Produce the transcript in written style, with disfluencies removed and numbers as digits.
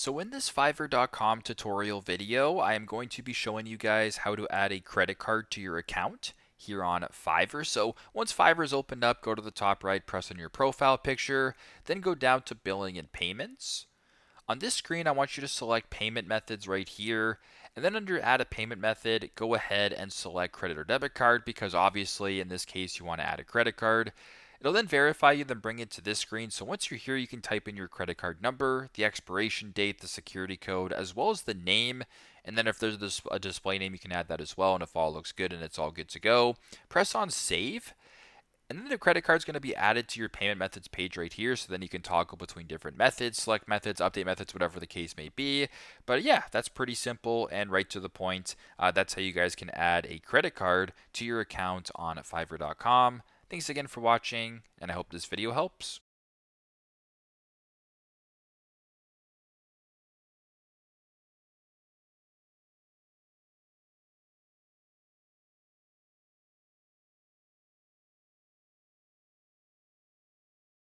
So in this Fiverr.com tutorial video, I am going to be showing you guys how to add a credit card to your account here on Fiverr. So once Fiverr is opened up, go to the top right, press on your profile picture, then go down to billing and payments. On this screen, I want you to select payment methods right here. And then under add a payment method, go ahead and select credit or debit card because obviously in this case you want to add a credit card. It'll then verify you, then bring it to this screen. So once you're here, you can type in your credit card number, the expiration date, the security code, as well as the name. And then if there's a display name, you can add that as well. And if all looks good and it's all good to go, press on save. And then the credit card is going to be added to your payment methods page right here. So then you can toggle between different methods, select methods, update methods, whatever the case may be. But yeah, that's pretty simple and right to the point. That's how you guys can add a credit card to your account on Fiverr.com. Thanks again for watching, and I hope this video helps.